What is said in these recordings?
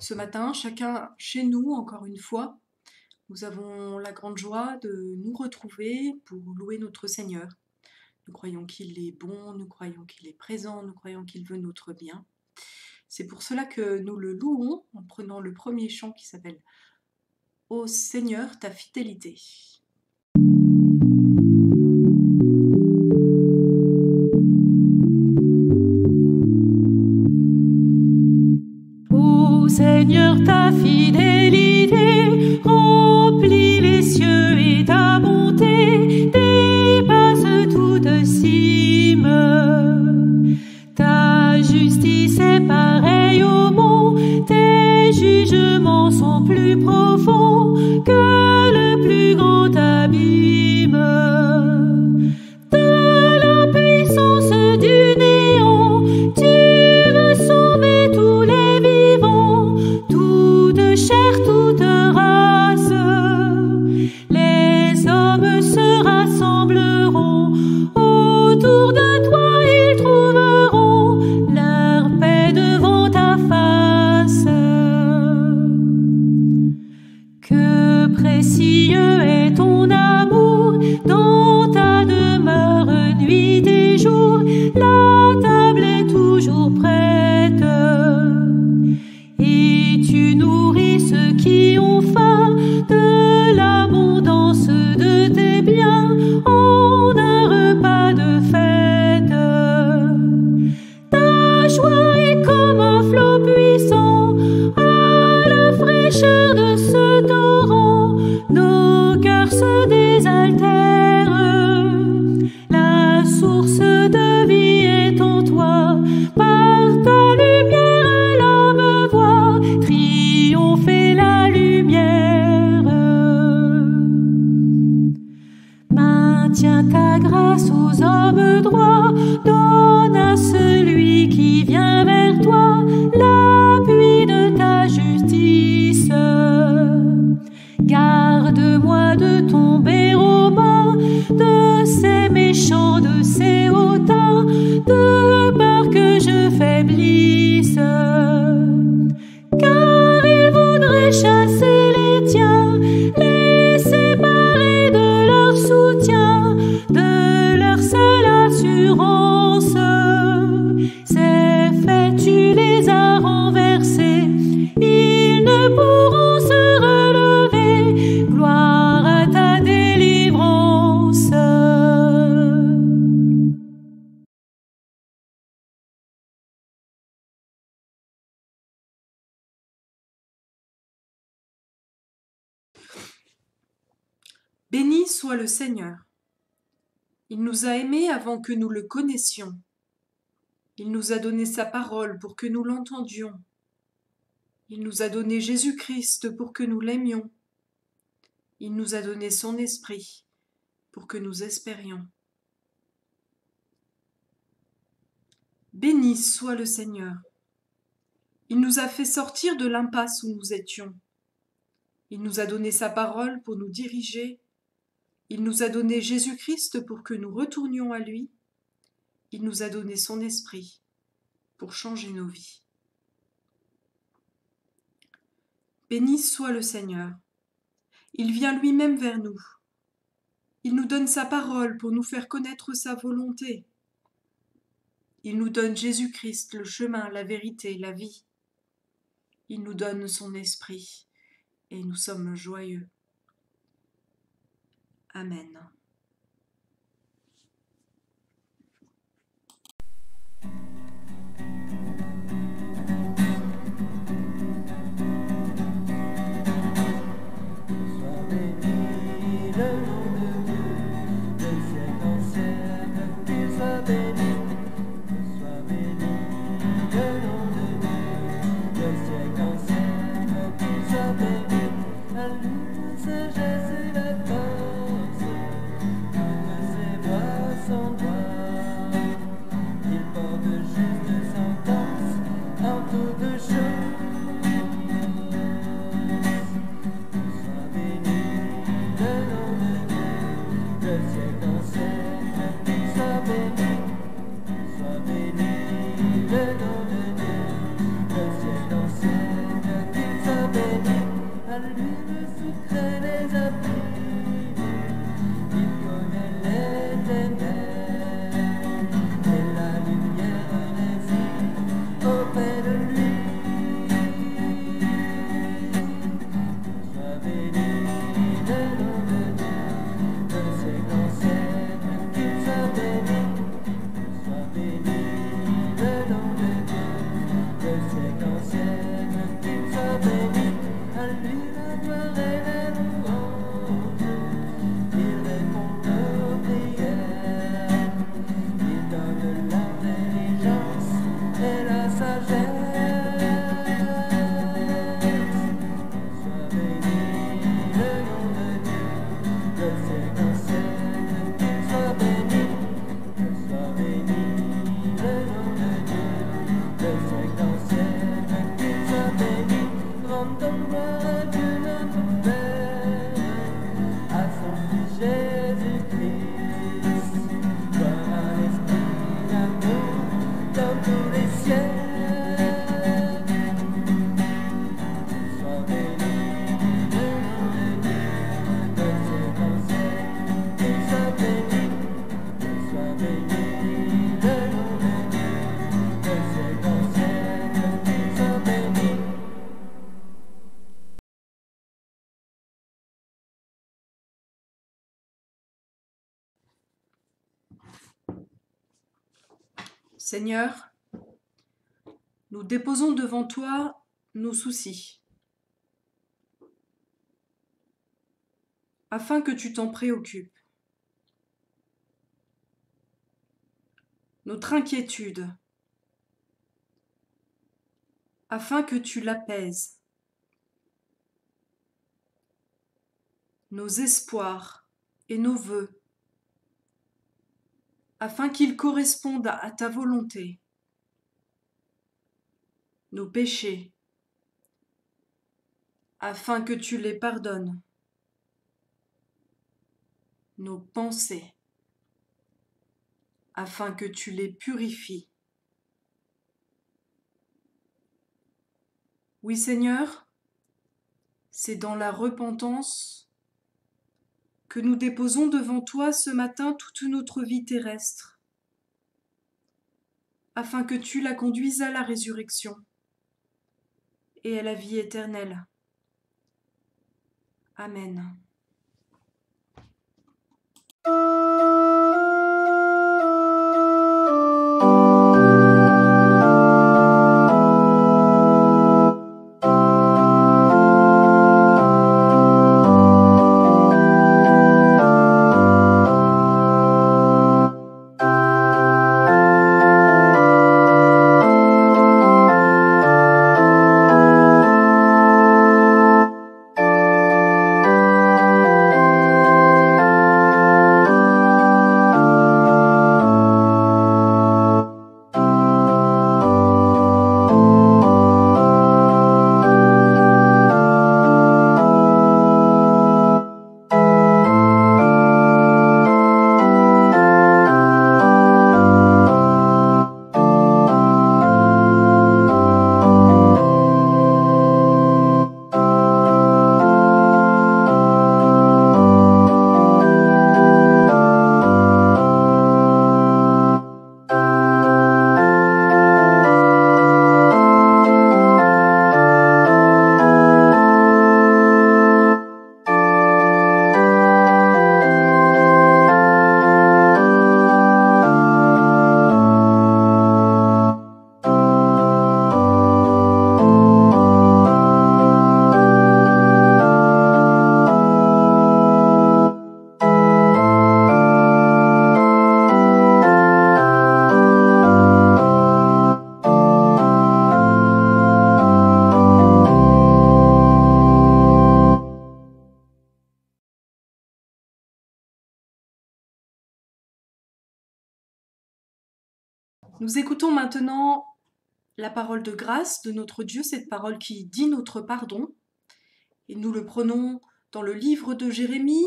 Ce matin, chacun chez nous, encore une fois, nous avons la grande joie de nous retrouver pour louer notre Seigneur. Nous croyons qu'il est bon, nous croyons qu'il est présent, nous croyons qu'il veut notre bien. C'est pour cela que nous le louons en prenant le premier chant qui s'appelle « Ô Seigneur, ta fidélité ». Ô Seigneur, ta fidélité remplit les cieux et ta bonté dépasse toute cime. Ta justice est pareille au mont, tes jugements sont plus profonds que le plus grand abîme. De la puissance du néant, tu veux sauver tous les vivants, toute chair, toute race. Les hommes se rassembleront autour de toi, ils trouveront leur paix devant ta face. Que précieux est ton amour dans ta demeure nuit et jour, la table est toujours prête et tu nourris ceux qui ont faim de l'abondance de tes biens en un repas de fête. Ta joie est comme un flot puissant à la fraîcheur de ce torrent, nos cœurs se désaltèrent. La source de vie est en toi, par ta lumière l'âme voit triompher la lumière. Maintiens ta grâce aux hommes droits, donne à celui qui vient vers toi l'appui de ta justice. Garde-moi de tomber aux mains de ces méchants, de ces hautains, de peur que je faiblisse. Car ils voudraient chasser les tiens, les séparer de leur soutien, de leur seule assurance. C'est fait, tu les as renversés, ils ne pourront se relever. Gloire à ta délivrance. Béni soit le Seigneur. Il nous a aimés avant que nous le connaissions. Il nous a donné sa parole pour que nous l'entendions. Il nous a donné Jésus-Christ pour que nous l'aimions. Il nous a donné son esprit pour que nous espérions. Béni soit le Seigneur. Il nous a fait sortir de l'impasse où nous étions. Il nous a donné sa parole pour nous diriger. Il nous a donné Jésus-Christ pour que nous retournions à lui. Il nous a donné son esprit pour changer nos vies. Béni soit le Seigneur. Il vient lui-même vers nous. Il nous donne sa parole pour nous faire connaître sa volonté. Il nous donne Jésus-Christ, le chemin, la vérité, la vie. Il nous donne son esprit et nous sommes joyeux. Amen. Sois béni, le nom de Dieu, le ciel enseigne. à lui le secret des abris. Il connaît les ténèbres et la lumière réside auprès de lui. Sois béni le nom de Dieu, de ses ancêtres, qu'il soit béni. Sois béni le nom de Dieu, de ses ancêtres, qu'il soit béni. À lui la gloire et la louange. Il répond aux prières. Il donne l'intelligence et la sagesse. Sois béni le nom de Dieu, de ses ancêtres, qu'il soit béni. Sois béni le nom de Dieu, de ses ancêtres, qu'il soit béni. Rendons gloire à Dieu notre Père, à son Fils Jésus-Christ. Gloire à l'Esprit d'amour dans tous les ciels. Sois béni le nom de Dieu, de ses ancêtres, qu'il soit béni. Sois béni le nom de Dieu, de ses ancêtres, qu'il soit béni. Seigneur, nous déposons devant toi nos soucis, afin que tu t'en préoccupes. Notre inquiétude, afin que tu l'apaises. Nos espoirs et nos vœux, afin qu'ils correspondent à ta volonté. Nos péchés, afin que tu les pardonnes. Nos pensées, afin que tu les purifies. Oui, Seigneur, c'est dans la repentance que nous déposons devant toi ce matin toute notre vie terrestre, afin que tu la conduises à la résurrection et à la vie éternelle. Amen. Nous écoutons maintenant la parole de grâce de notre Dieu, cette parole qui dit notre pardon. Et nous le prenons dans le livre de Jérémie,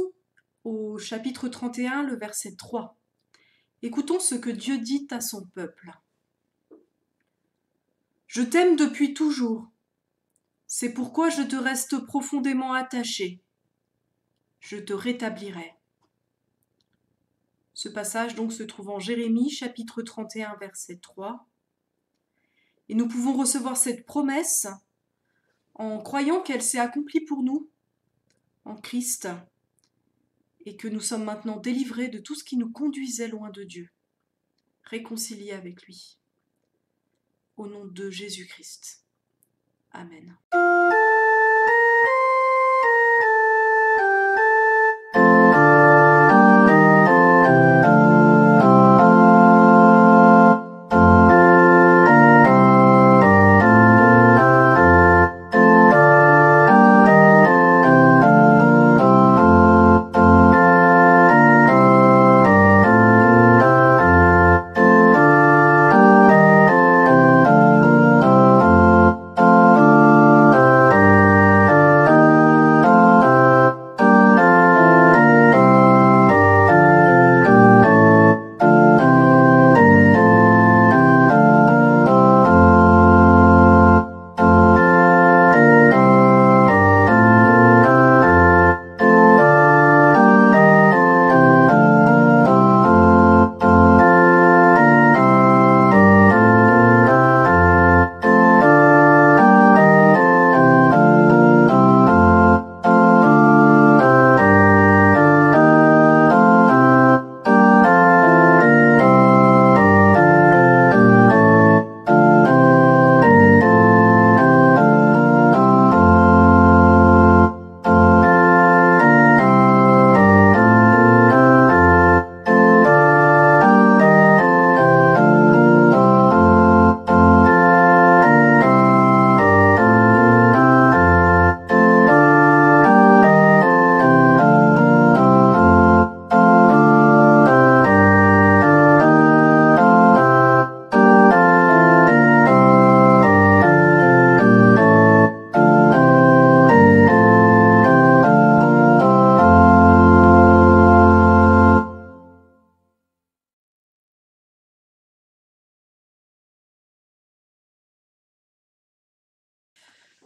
au chapitre 31, le verset 3. Écoutons ce que Dieu dit à son peuple. Je t'aime depuis toujours. C'est pourquoi je te reste profondément attaché. Je te rétablirai. Ce passage donc se trouve en Jérémie, chapitre 31, verset 3. Et nous pouvons recevoir cette promesse en croyant qu'elle s'est accomplie pour nous en Christ et que nous sommes maintenant délivrés de tout ce qui nous conduisait loin de Dieu, réconciliés avec lui. Au nom de Jésus-Christ. Amen.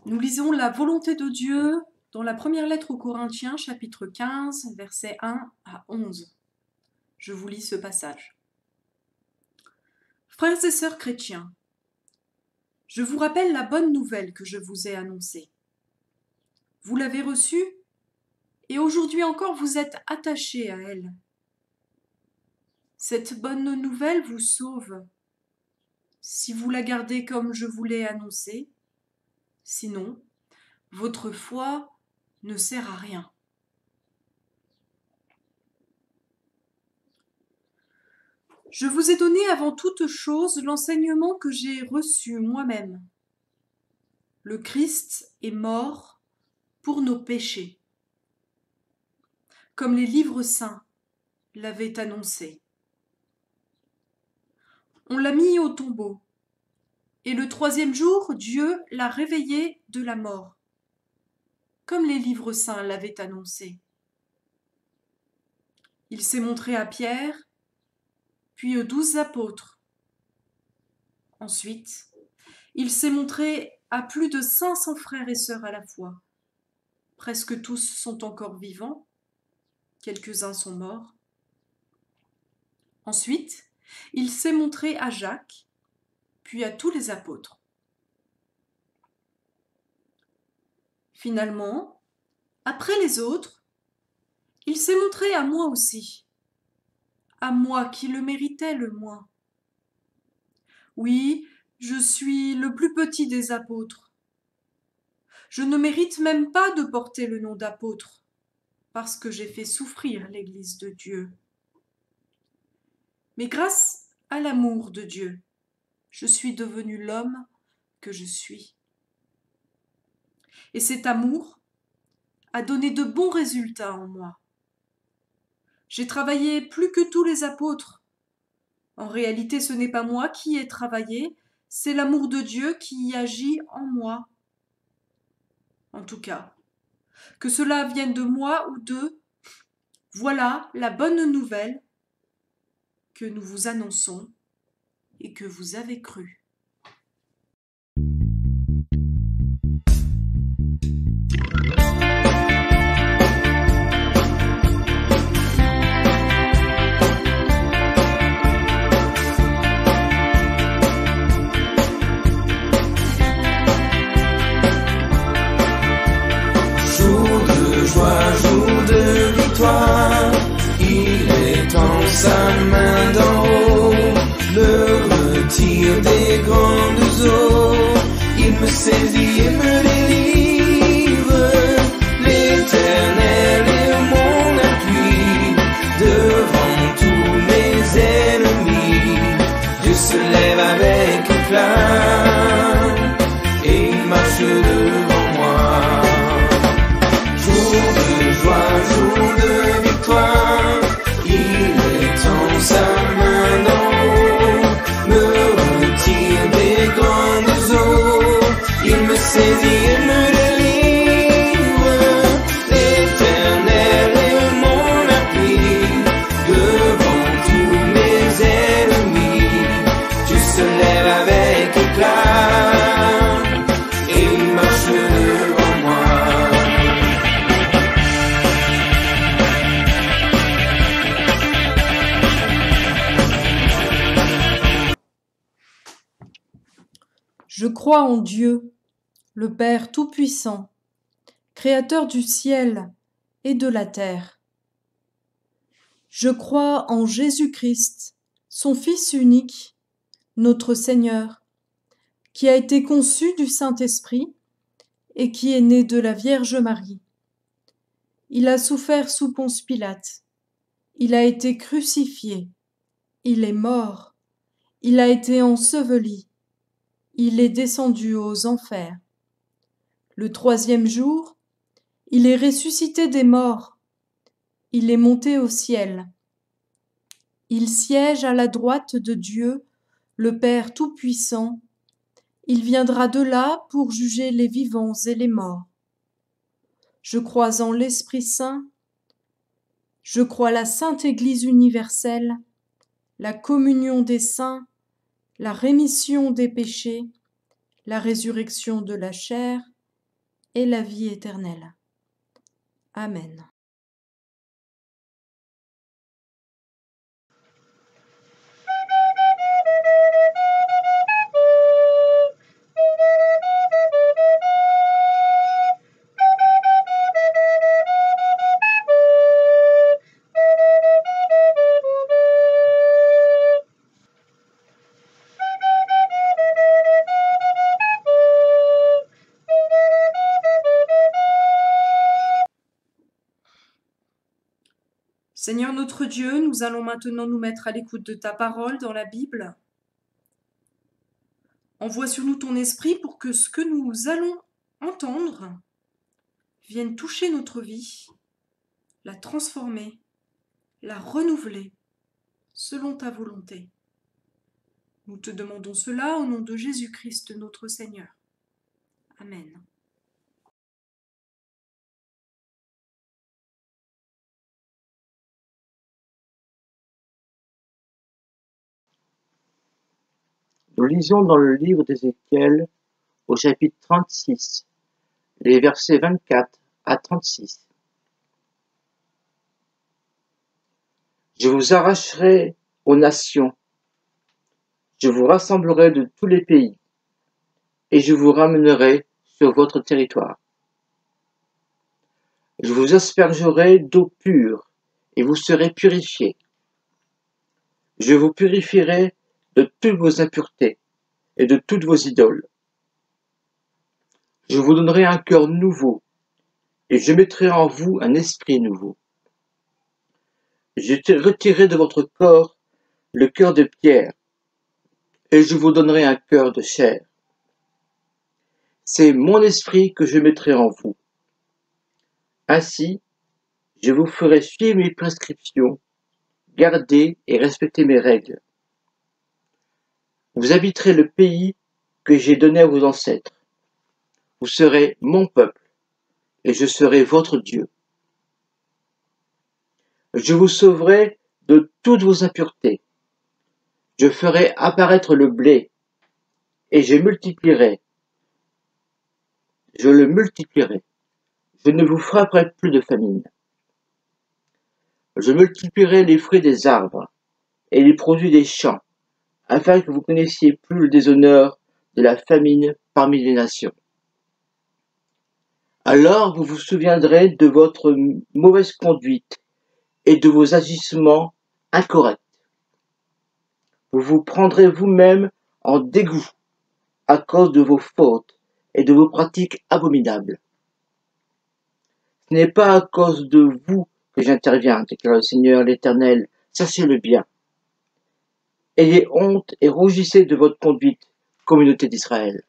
Nous lisons la volonté de Dieu dans la première lettre aux Corinthiens, chapitre 15, versets 1 à 11. Je vous lis ce passage. Frères et sœurs chrétiens, je vous rappelle la bonne nouvelle que je vous ai annoncée. Vous l'avez reçue et aujourd'hui encore vous êtes attachés à elle. Cette bonne nouvelle vous sauve si vous la gardez comme je vous l'ai annoncée. Sinon, votre foi ne sert à rien. Je vous ai donné avant toute chose l'enseignement que j'ai reçu moi-même. Le Christ est mort pour nos péchés, comme les livres saints l'avaient annoncé. On l'a mis au tombeau, et le troisième jour, Dieu l'a réveillé de la mort, comme les livres saints l'avaient annoncé. Il s'est montré à Pierre, puis aux 12 apôtres. Ensuite, il s'est montré à plus de 500 frères et sœurs à la fois. Presque tous sont encore vivants, quelques-uns sont morts. Ensuite, il s'est montré à Jacques, puis à tous les apôtres. Finalement, après les autres, il s'est montré à moi aussi, à moi qui le méritais le moins. Oui, je suis le plus petit des apôtres. Je ne mérite même pas de porter le nom d'apôtre, parce que j'ai fait souffrir l'Église de Dieu. Mais grâce à l'amour de Dieu, je suis devenu l'homme que je suis. Et cet amour a donné de bons résultats en moi. J'ai travaillé plus que tous les apôtres. En réalité, ce n'est pas moi qui ai travaillé, c'est l'amour de Dieu qui agit en moi. En tout cas, que cela vienne de moi ou d'eux, voilà la bonne nouvelle que nous vous annonçons et que vous avez cru. joie, jour de victoire. Il étend sa main d'en haut, me retire des grandes eaux. Il me saisit et me délivre. L'Éternel est mon appui devant tous mes ennemis. Dieu se lève avec éclat et il marche devant moi. Jour de joie, jour de victoire, il étend sa main d'en haut, me retire des grandes eaux. Il me saisit et me délivre. L'Éternel est mon appui devant tous mes ennemis. Dieu se lève avec éclat et il marche devant moi. Je crois en Dieu, le Père Tout-Puissant, Créateur du ciel et de la terre. Je crois en Jésus-Christ, son Fils unique, notre Seigneur, qui a été conçu du Saint-Esprit et qui est né de la Vierge Marie. Il a souffert sous Ponce Pilate. Il a été crucifié. Il est mort. Il a été enseveli. Il est descendu aux enfers. Le troisième jour, il est ressuscité des morts. Il est monté au ciel. Il siège à la droite de Dieu, le Père Tout-Puissant. Il viendra de là pour juger les vivants et les morts. Je crois en l'Esprit Saint. Je crois la Sainte Église universelle, la communion des saints, la rémission des péchés, la résurrection de la chair et la vie éternelle. Amen. Seigneur notre Dieu, nous allons maintenant nous mettre à l'écoute de ta parole dans la Bible. Envoie sur nous ton esprit pour que ce que nous allons entendre vienne toucher notre vie, la transformer, la renouveler selon ta volonté. Nous te demandons cela au nom de Jésus-Christ notre Seigneur. Amen. Nous lisons dans le livre d'Ézéchiel, au chapitre 36, les versets 24 à 36. Je vous arracherai aux nations, je vous rassemblerai de tous les pays, et je vous ramènerai sur votre territoire. Je vous aspergerai d'eau pure, et vous serez purifiés. Je vous purifierai de toutes vos impuretés et de toutes vos idoles. Je vous donnerai un cœur nouveau, et je mettrai en vous un esprit nouveau. Je retirerai de votre corps le cœur de pierre, et je vous donnerai un cœur de chair. C'est mon esprit que je mettrai en vous. Ainsi, je vous ferai suivre mes prescriptions, garder et respecter mes règles. Vous habiterez le pays que j'ai donné à vos ancêtres. Vous serez mon peuple, et je serai votre Dieu. Je vous sauverai de toutes vos impuretés. Je ferai apparaître le blé, et je le multiplierai. Je ne vous frapperai plus de famine. Je multiplierai les fruits des arbres et les produits des champs, afin que vous connaissiez plus le déshonneur de la famine parmi les nations. Alors vous vous souviendrez de votre mauvaise conduite et de vos agissements incorrects. Vous vous prendrez vous-même en dégoût à cause de vos fautes et de vos pratiques abominables. Ce n'est pas à cause de vous que j'interviens, déclare le Seigneur l'Éternel, sachez-le bien. Ayez honte et rougissez de votre conduite, communauté d'Israël.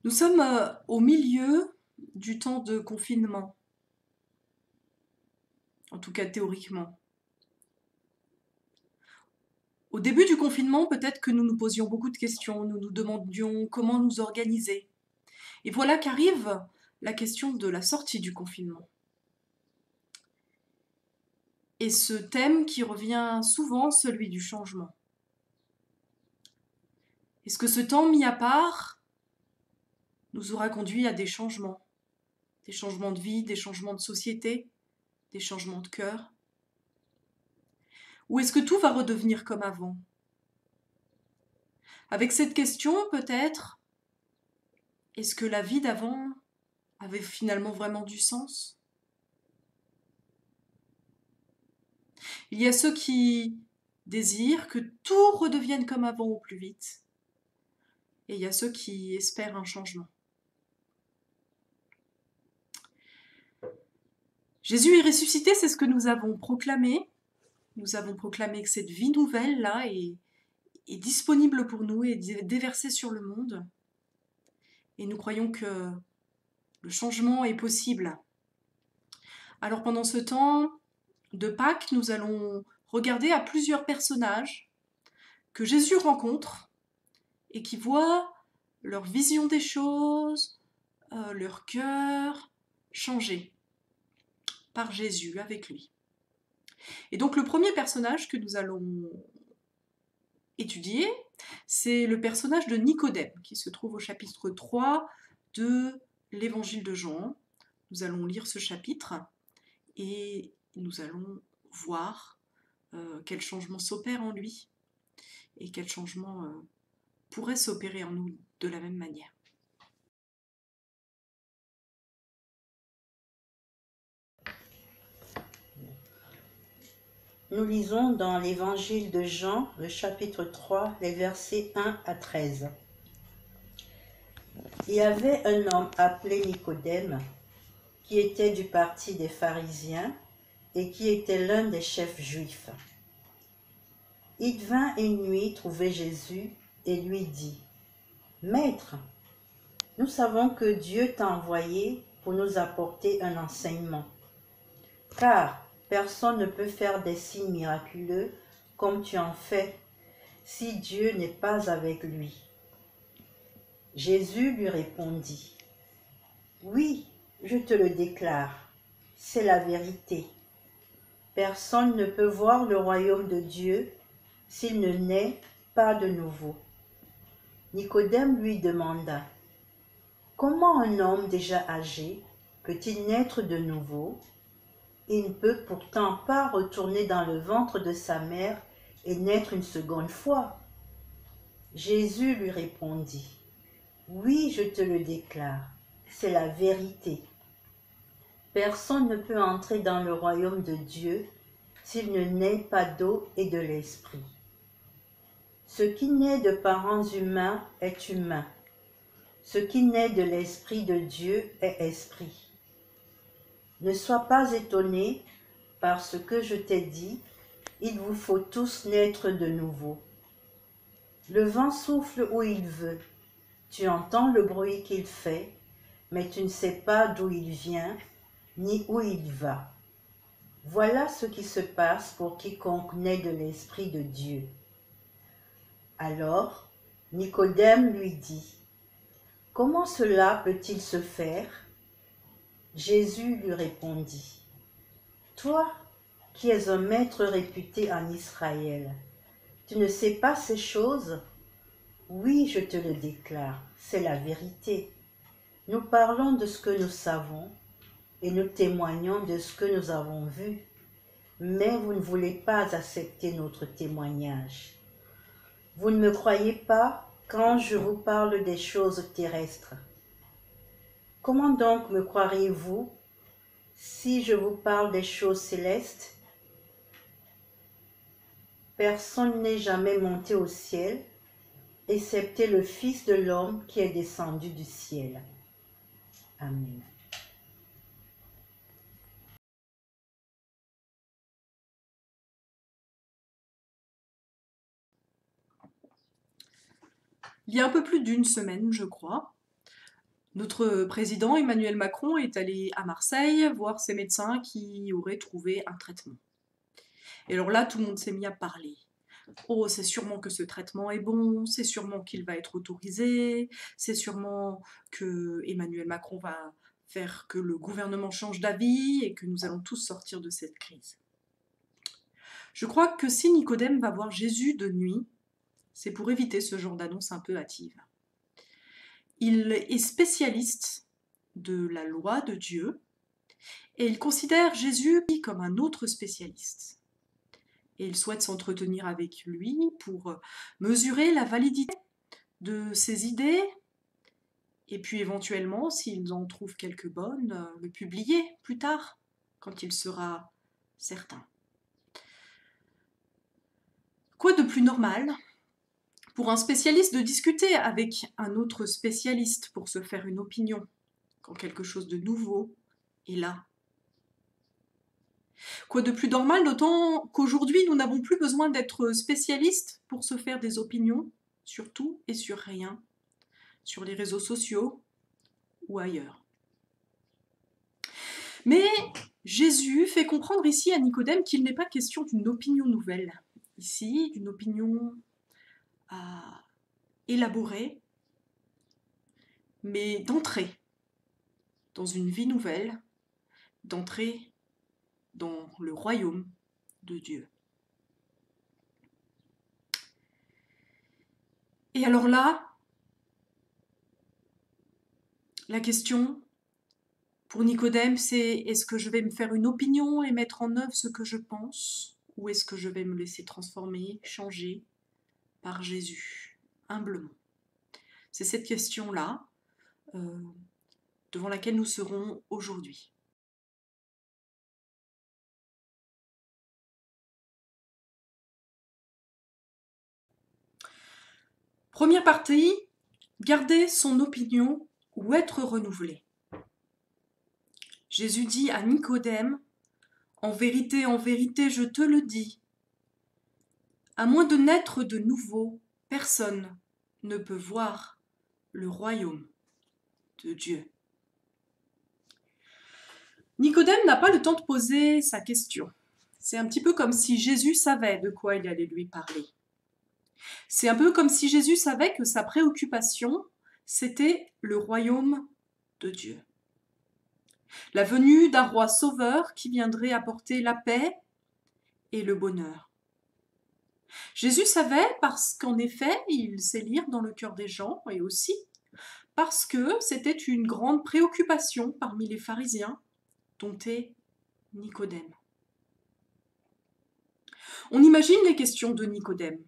Nous sommes au milieu du temps de confinement, en tout cas théoriquement. Au début du confinement, peut-être que nous nous posions beaucoup de questions, nous nous demandions comment nous organiser. Et voilà qu'arrive la question de la sortie du confinement. Et ce thème qui revient souvent, celui du changement. Est-ce que ce temps mis à part nous aura conduit à des changements de vie, des changements de société, des changements de cœur? Ou est-ce que tout va redevenir comme avant? Avec cette question, peut-être, est-ce que la vie d'avant avait finalement vraiment du sens? Il y a ceux qui désirent que tout redevienne comme avant au plus vite, et il y a ceux qui espèrent un changement. Jésus est ressuscité, c'est ce que nous avons proclamé. Nous avons proclamé que cette vie nouvelle-là est disponible pour nous et déversée sur le monde. Et nous croyons que le changement est possible. Alors pendant ce temps de Pâques, nous allons regarder à plusieurs personnages que Jésus rencontre et qui voient leur vision des choses, leur cœur changer par Jésus avec lui. Et donc le premier personnage que nous allons étudier, c'est le personnage de Nicodème, qui se trouve au chapitre 3 de l'Évangile de Jean. Nous allons lire ce chapitre et nous allons voir quel changement s'opère en lui et quel changement pourrait s'opérer en nous de la même manière. Nous lisons dans l'Évangile de Jean, le chapitre 3, les versets 1 à 13. Il y avait un homme appelé Nicodème, qui était du parti des pharisiens et qui était l'un des chefs juifs. Il vint une nuit trouver Jésus et lui dit : « Maître, nous savons que Dieu t'a envoyé pour nous apporter un enseignement, car personne ne peut faire des signes miraculeux comme tu en fais si Dieu n'est pas avec lui. » Jésus lui répondit : « Oui, je te le déclare, c'est la vérité. Personne ne peut voir le royaume de Dieu s'il ne naît pas de nouveau. » Nicodème lui demanda : « Comment un homme déjà âgé peut-il naître de nouveau? Il ne peut pourtant pas retourner dans le ventre de sa mère et naître une seconde fois. Jésus lui répondit, « Oui, je te le déclare, c'est la vérité. Personne ne peut entrer dans le royaume de Dieu s'il ne naît pas d'eau et de l'esprit. Ce qui naît de parents humains est humain. Ce qui naît de l'esprit de Dieu est esprit. Ne sois pas étonné par ce que je t'ai dit, il vous faut tous naître de nouveau. Le vent souffle où il veut, tu entends le bruit qu'il fait, mais tu ne sais pas d'où il vient, ni où il va. Voilà ce qui se passe pour quiconque naît de l'Esprit de Dieu. » Alors, Nicodème lui dit, « Comment cela peut-il se faire ?» Jésus lui répondit, « Toi, qui es un maître réputé en Israël, tu ne sais pas ces choses? Oui, je te le déclare, c'est la vérité. Nous parlons de ce que nous savons et nous témoignons de ce que nous avons vu, mais vous ne voulez pas accepter notre témoignage. Vous ne me croyez pas quand je vous parle des choses terrestres. Comment donc me croiriez-vous si je vous parle des choses célestes? Personne n'est jamais monté au ciel, excepté le Fils de l'homme qui est descendu du ciel. Amen. Il y a un peu plus d'une semaine, je crois, notre président Emmanuel Macron est allé à Marseille voir ses médecins qui auraient trouvé un traitement. Et alors là, tout le monde s'est mis à parler. Oh, c'est sûrement que ce traitement est bon, c'est sûrement qu'il va être autorisé, c'est sûrement que Emmanuel Macron va faire que le gouvernement change d'avis et que nous allons tous sortir de cette crise. Je crois que si Nicodème va voir Jésus de nuit, c'est pour éviter ce genre d'annonce un peu hâtive. Il est spécialiste de la loi de Dieu et il considère Jésus comme un autre spécialiste. Et il souhaite s'entretenir avec lui pour mesurer la validité de ses idées et puis éventuellement, s'il en trouve quelques bonnes, le publier plus tard, quand il sera certain. Quoi de plus normal pour un spécialiste de discuter avec un autre spécialiste pour se faire une opinion, quand quelque chose de nouveau est là. Quoi de plus normal, d'autant qu'aujourd'hui, nous n'avons plus besoin d'être spécialistes pour se faire des opinions sur tout et sur rien, sur les réseaux sociaux ou ailleurs. Mais Jésus fait comprendre ici à Nicodème qu'il n'est pas question d'une opinion nouvelle, ici, d'une opinion à élaborer, mais d'entrer dans une vie nouvelle, d'entrer dans le royaume de Dieu. Et alors là, la question pour Nicodème, c'est est-ce que je vais me faire une opinion et mettre en œuvre ce que je pense, ou est-ce que je vais me laisser transformer, changer par Jésus, humblement? C'est cette question-là devant laquelle nous serons aujourd'hui. Première partie, garder son opinion ou être renouvelé. Jésus dit à Nicodème, en vérité, je te le dis, à moins de naître de nouveau, personne ne peut voir le royaume de Dieu. Nicodème n'a pas le temps de poser sa question. C'est un petit peu comme si Jésus savait de quoi il allait lui parler. C'est un peu comme si Jésus savait que sa préoccupation, c'était le royaume de Dieu. La venue d'un roi sauveur qui viendrait apporter la paix et le bonheur. Jésus savait parce qu'en effet, il sait lire dans le cœur des gens et aussi parce que c'était une grande préoccupation parmi les pharisiens, dont est Nicodème. On imagine les questions de Nicodème.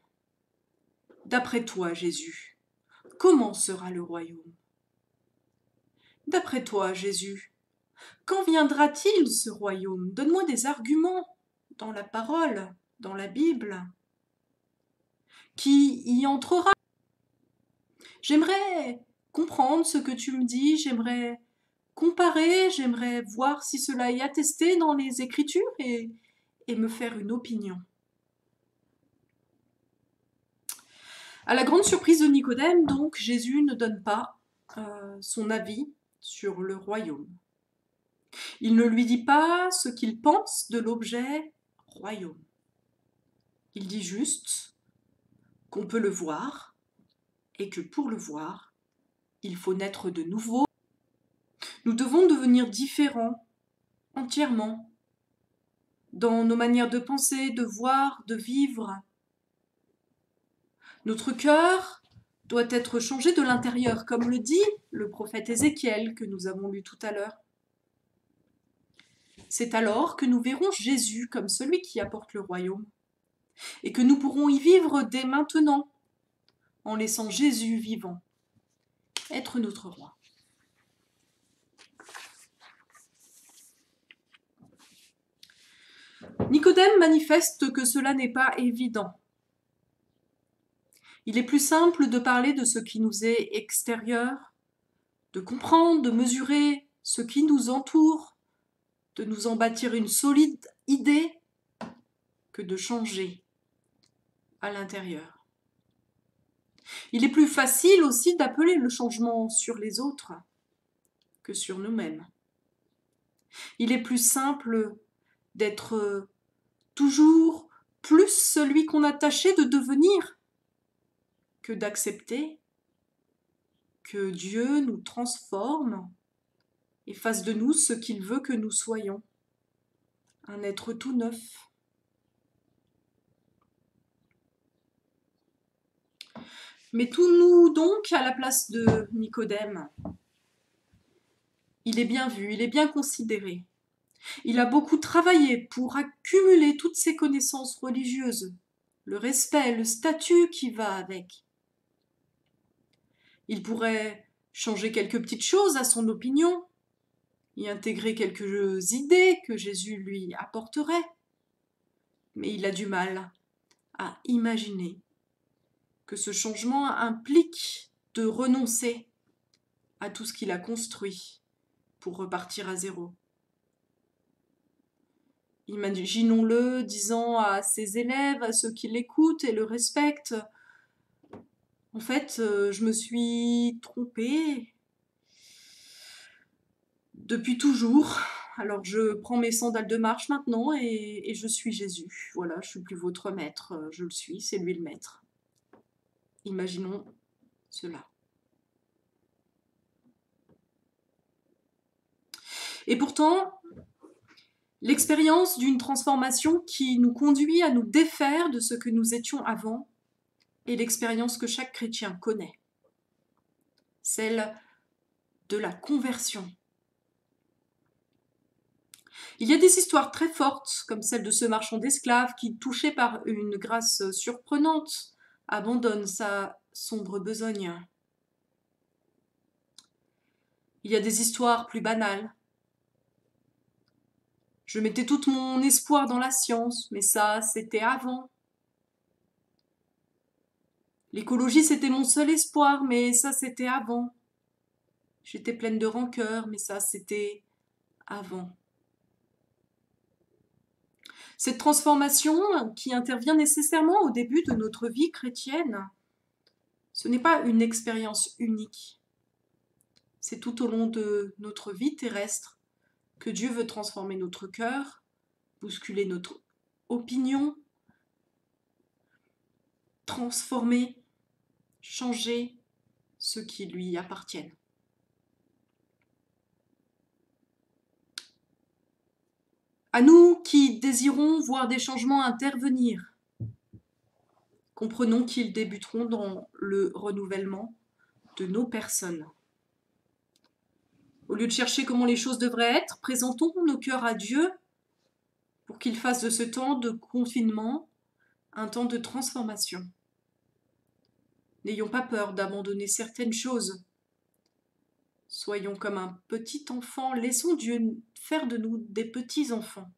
D'après toi, Jésus, comment sera le royaume? D'après toi, Jésus, quand viendra-t-il ce royaume? Donne-moi des arguments dans la parole, dans la Bible. Qui y entrera? J'aimerais comprendre ce que tu me dis, j'aimerais comparer, j'aimerais voir si cela est attesté dans les Écritures et me faire une opinion. À la grande surprise de Nicodème, donc, Jésus ne donne pas son avis sur le royaume. Il ne lui dit pas ce qu'il pense de l'objet royaume. Il dit juste qu'on peut le voir et que pour le voir, il faut naître de nouveau. Nous devons devenir différents entièrement dans nos manières de penser, de voir, de vivre. Notre cœur doit être changé de l'intérieur, comme le dit le prophète Ézéchiel que nous avons lu tout à l'heure. C'est alors que nous verrons Jésus comme celui qui apporte le royaume et que nous pourrons y vivre dès maintenant en laissant Jésus vivant être notre roi. Nicodème manifeste que cela n'est pas évident. Il est plus simple de parler de ce qui nous est extérieur, de comprendre, de mesurer ce qui nous entoure, de nous en bâtir une solide idée, que de changer à l'intérieur. Il est plus facile aussi d'appeler le changement sur les autres que sur nous-mêmes. Il est plus simple d'être toujours plus celui qu'on a tâché de devenir que d'accepter que Dieu nous transforme et fasse de nous ce qu'il veut que nous soyons, un être tout neuf. Mettons-nous donc à la place de Nicodème. Il est bien vu, il est bien considéré. Il a beaucoup travaillé pour accumuler toutes ses connaissances religieuses, le respect, le statut qui va avec. Il pourrait changer quelques petites choses à son opinion, y intégrer quelques idées que Jésus lui apporterait. Mais il a du mal à imaginer que ce changement implique de renoncer à tout ce qu'il a construit pour repartir à zéro. Imaginons-le disant à ses élèves, à ceux qui l'écoutent et le respectent, en fait, je me suis trompée depuis toujours. Alors je prends mes sandales de marche maintenant et je suis Jésus. Voilà, je suis plus votre maître, je le suis, c'est lui le maître. Imaginons cela. Et pourtant, l'expérience d'une transformation qui nous conduit à nous défaire de ce que nous étions avant est l'expérience que chaque chrétien connaît, celle de la conversion. Il y a des histoires très fortes, comme celle de ce marchand d'esclaves qui, touché par une grâce surprenante, abandonne sa sombre besogne. Il y a des histoires plus banales. Je mettais tout mon espoir dans la science, mais ça, c'était avant. L'écologie, c'était mon seul espoir, mais ça, c'était avant. J'étais pleine de rancœur, mais ça, c'était avant. Cette transformation qui intervient nécessairement au début de notre vie chrétienne, ce n'est pas une expérience unique. C'est tout au long de notre vie terrestre que Dieu veut transformer notre cœur, bousculer notre opinion, transformer, changer ce qui lui appartiennent. À nous qui désirons voir des changements intervenir, comprenons qu'ils débuteront dans le renouvellement de nos personnes. Au lieu de chercher comment les choses devraient être, présentons nos cœurs à Dieu pour qu'il fasse de ce temps de confinement un temps de transformation. N'ayons pas peur d'abandonner certaines choses. Soyons comme un petit enfant, laissons Dieu faire de nous des petits enfants.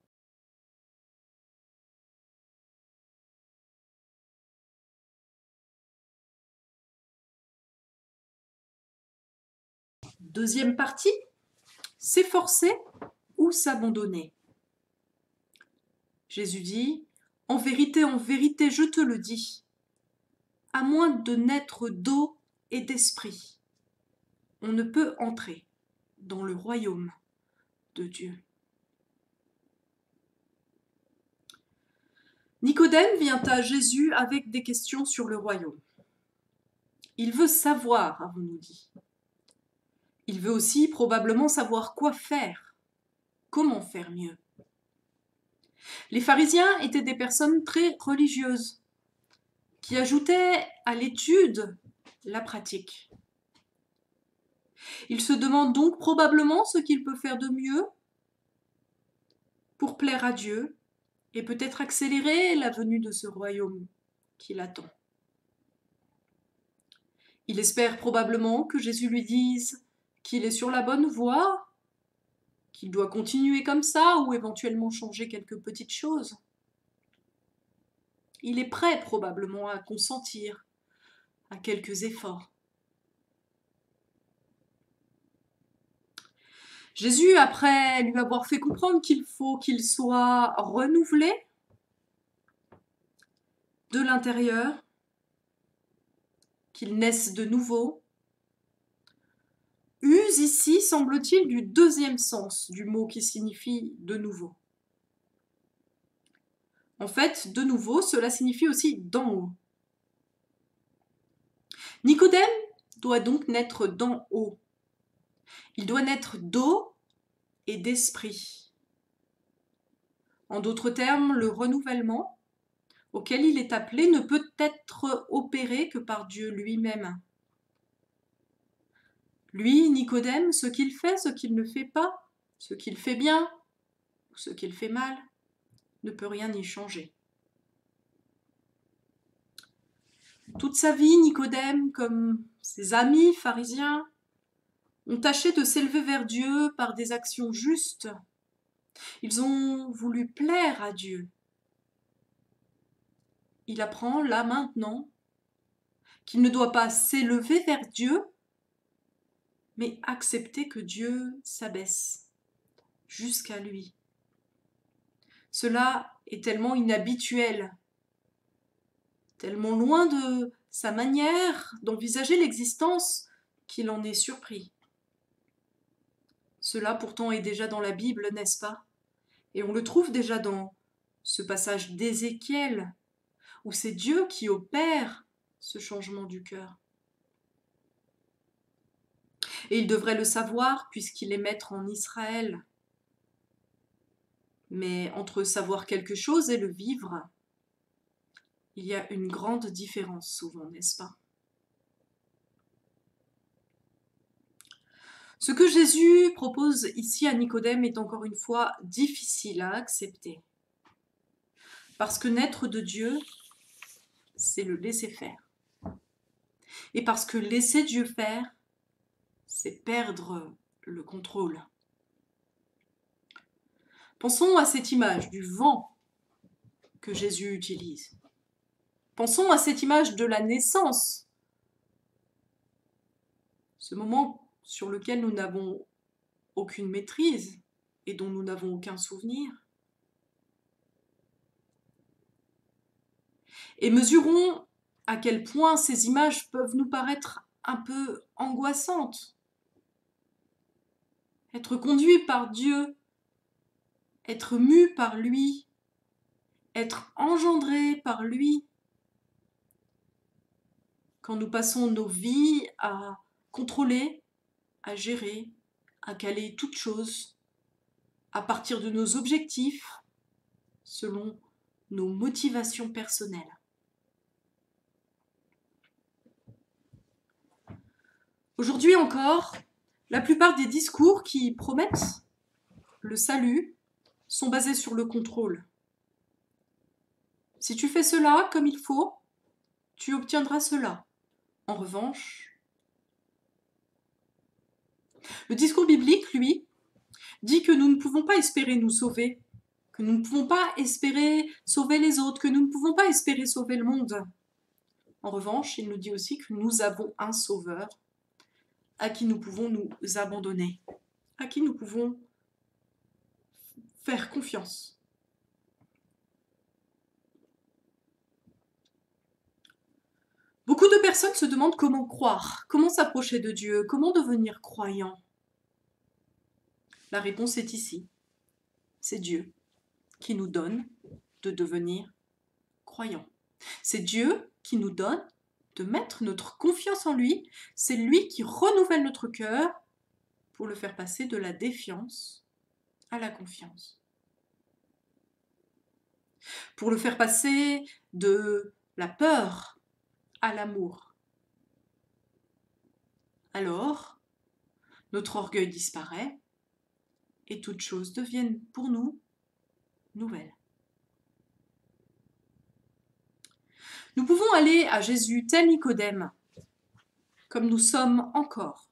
Deuxième partie, s'efforcer ou s'abandonner. Jésus dit, en vérité, je te le dis, à moins de naître d'eau et d'esprit, on ne peut entrer dans le royaume de Dieu. Nicodème vient à Jésus avec des questions sur le royaume. Il veut savoir, avons-nous dit. Il veut aussi probablement savoir quoi faire, comment faire mieux. Les pharisiens étaient des personnes très religieuses, qui ajoutaient à l'étude la pratique. Il se demande donc probablement ce qu'il peut faire de mieux pour plaire à Dieu et peut-être accélérer la venue de ce royaume qui l'attend. Il espère probablement que Jésus lui dise qu'il est sur la bonne voie, qu'il doit continuer comme ça ou éventuellement changer quelques petites choses. Il est prêt probablement à consentir à quelques efforts. Jésus, après lui avoir fait comprendre qu'il faut qu'il soit renouvelé de l'intérieur, qu'il naisse de nouveau, use ici, semble-t-il, du deuxième sens du mot qui signifie de nouveau. En fait, de nouveau, cela signifie aussi d'en haut. Nicodème doit donc naître d'en haut. Il doit naître d'eau et d'esprit. En d'autres termes, le renouvellement auquel il est appelé ne peut être opéré que par Dieu lui-même. Lui, Nicodème, ce qu'il fait, ce qu'il ne fait pas, ce qu'il fait bien ou ce qu'il fait mal, ne peut rien y changer. Toute sa vie, Nicodème, comme ses amis pharisiens, ont tâché de s'élever vers Dieu par des actions justes. Ils ont voulu plaire à Dieu. Il apprend là maintenant qu'il ne doit pas s'élever vers Dieu, mais accepter que Dieu s'abaisse jusqu'à lui. Cela est tellement inhabituel, tellement loin de sa manière d'envisager l'existence qu'il en est surpris. Cela pourtant est déjà dans la Bible, n'est-ce pas? Et on le trouve déjà dans ce passage d'Ézéchiel, où c'est Dieu qui opère ce changement du cœur. Et il devrait le savoir puisqu'il est maître en Israël. Mais entre savoir quelque chose et le vivre, il y a une grande différence souvent, n'est-ce pas? Ce que Jésus propose ici à Nicodème est encore une fois difficile à accepter. Parce que naître de Dieu, c'est le laisser faire. Et parce que laisser Dieu faire, c'est perdre le contrôle. Pensons à cette image du vent que Jésus utilise. Pensons à cette image de la naissance, ce moment sur lequel nous n'avons aucune maîtrise et dont nous n'avons aucun souvenir. Et mesurons à quel point ces images peuvent nous paraître un peu angoissantes. Être conduit par Dieu, être mu par lui, être engendré par lui. Quand nous passons nos vies à contrôler, à gérer, à caler toutes choses, à partir de nos objectifs, selon nos motivations personnelles. Aujourd'hui encore, La plupart des discours qui promettent le salut sont basés sur le contrôle. Si tu fais cela comme il faut, tu obtiendras cela. En revanche, le discours biblique, lui, dit que nous ne pouvons pas espérer nous sauver, que nous ne pouvons pas espérer sauver les autres, que nous ne pouvons pas espérer sauver le monde. En revanche, il nous dit aussi que nous avons un sauveur à qui nous pouvons nous abandonner, à qui nous pouvons faire confiance. Beaucoup de personnes se demandent comment croire, comment s'approcher de Dieu, comment devenir croyant. La réponse est ici. C'est Dieu qui nous donne de devenir croyants. C'est Dieu qui nous donne de mettre notre confiance en lui. C'est lui qui renouvelle notre cœur pour le faire passer de la défiance à la confiance. Pour le faire passer de la peur à l'amour. Alors, notre orgueil disparaît et toutes choses deviennent pour nous nouvelles. Nous pouvons aller à Jésus tel Nicodème, comme nous sommes encore.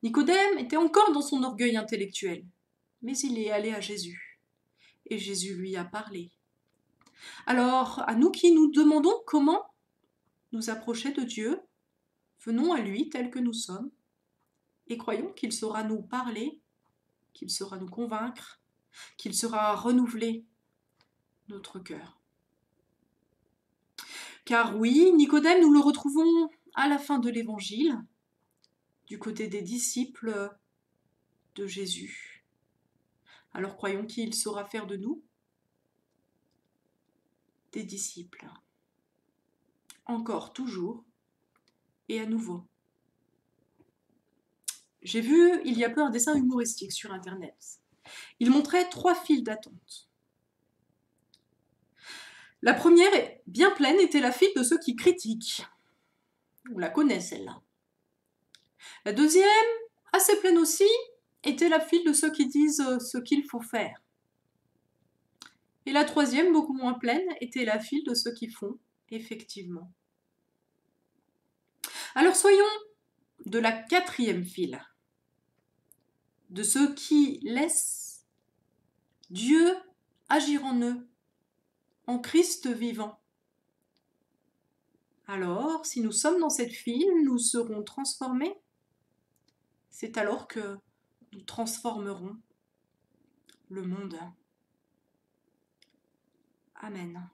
Nicodème était encore dans son orgueil intellectuel, mais il est allé à Jésus, et Jésus lui a parlé. Alors, à nous qui nous demandons comment nous approcher de Dieu, venons à lui tel que nous sommes, et croyons qu'il saura nous parler, qu'il saura nous convaincre, qu'il saura renouveler notre cœur. Car oui, Nicodème, nous le retrouvons à la fin de l'Évangile, du côté des disciples de Jésus. Alors croyons qu'il saura faire de nous des disciples. Encore, toujours et à nouveau. J'ai vu il y a peu un dessin humoristique sur Internet. Il montrait 3 files d'attente. La première, bien pleine, était la file de ceux qui critiquent. On la connaît, celle-là. La deuxième, assez pleine aussi, était la file de ceux qui disent ce qu'il faut faire. Et la troisième, beaucoup moins pleine, était la file de ceux qui font, effectivement. Alors soyons de la 4e file, de ceux qui laissent Dieu agir en eux, en Christ vivant. Alors, si nous sommes dans cette file, nous serons transformés. C'est alors que nous transformerons le monde. Amen.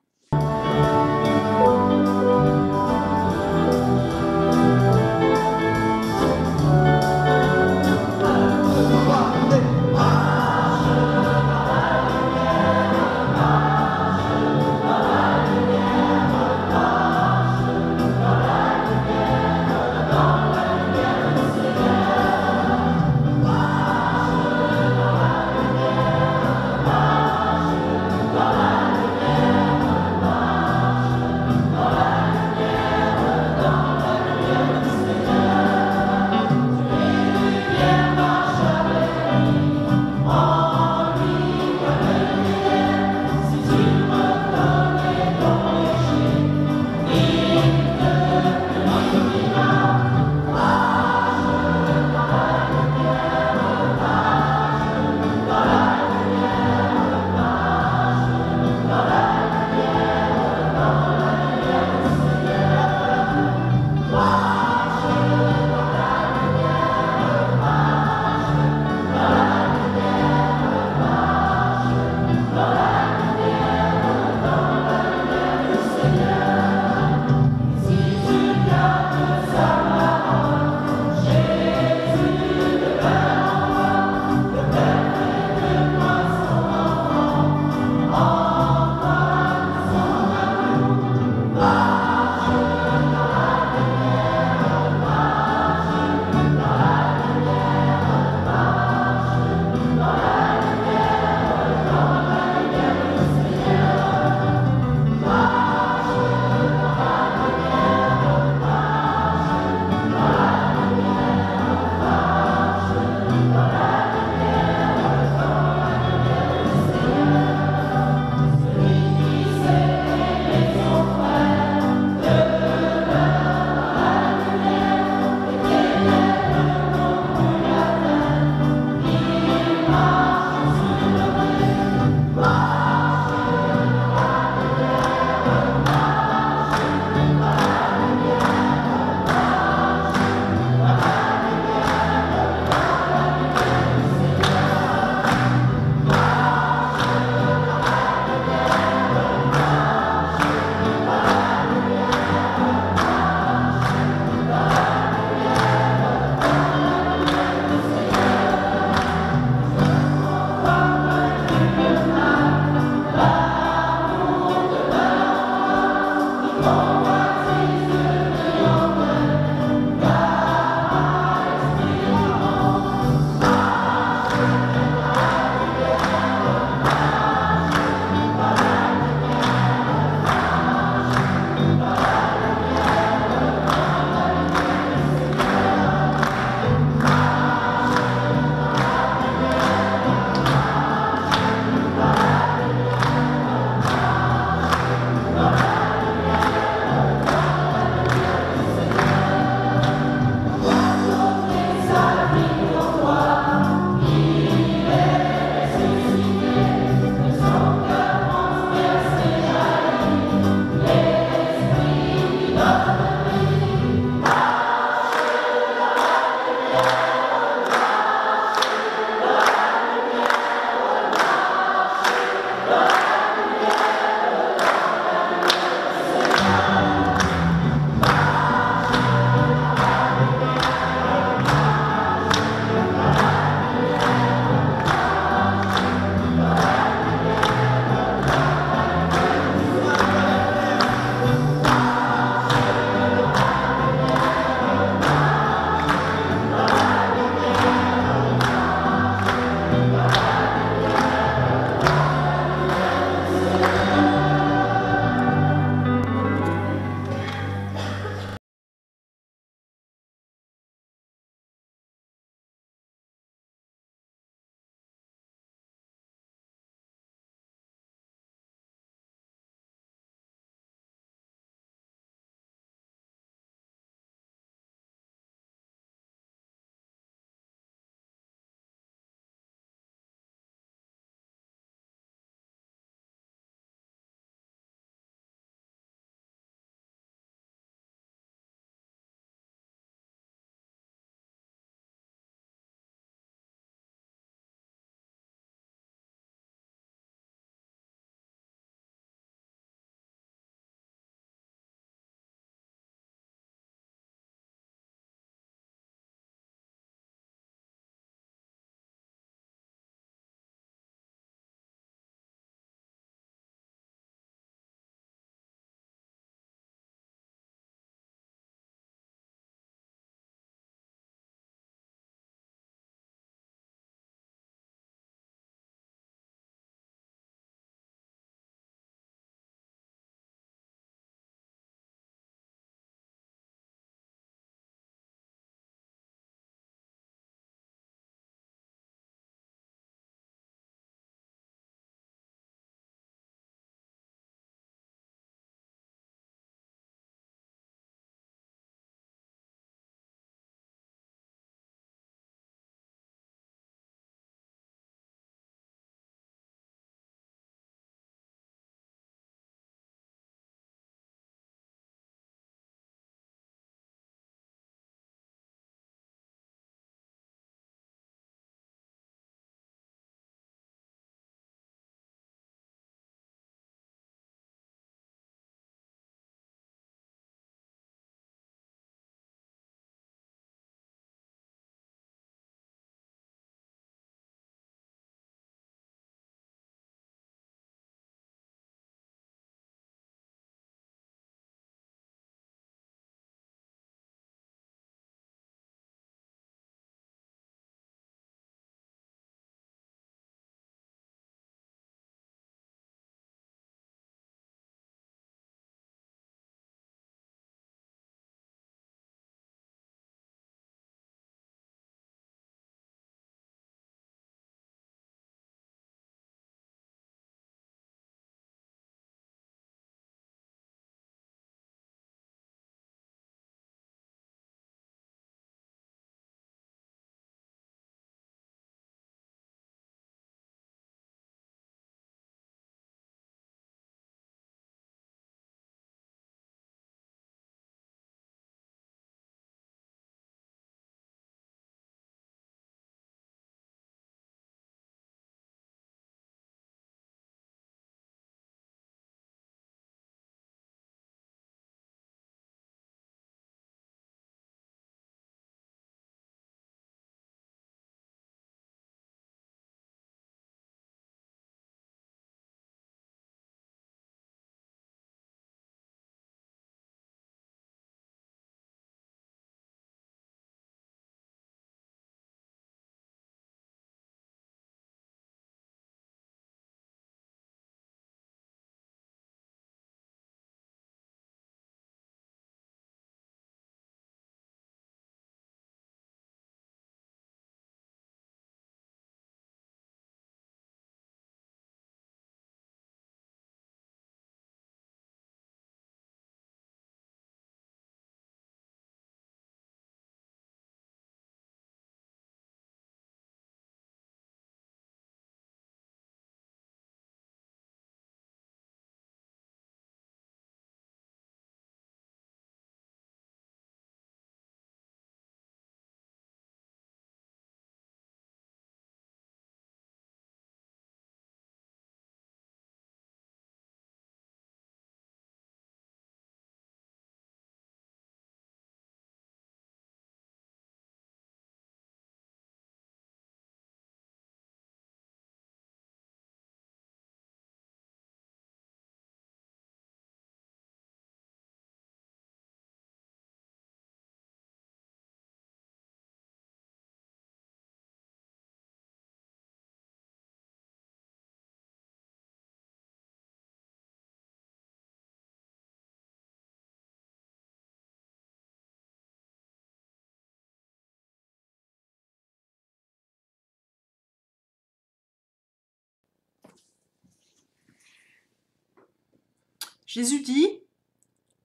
Jésus dit,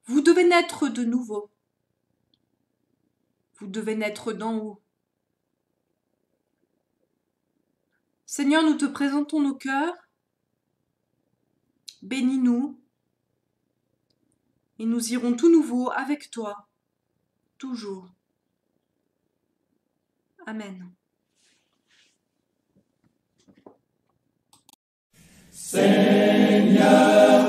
vous devez naître de nouveau. Vous devez naître d'en haut. Seigneur, nous te présentons nos cœurs. Bénis-nous. Et nous irons tout nouveau avec toi, toujours. Amen. Seigneur,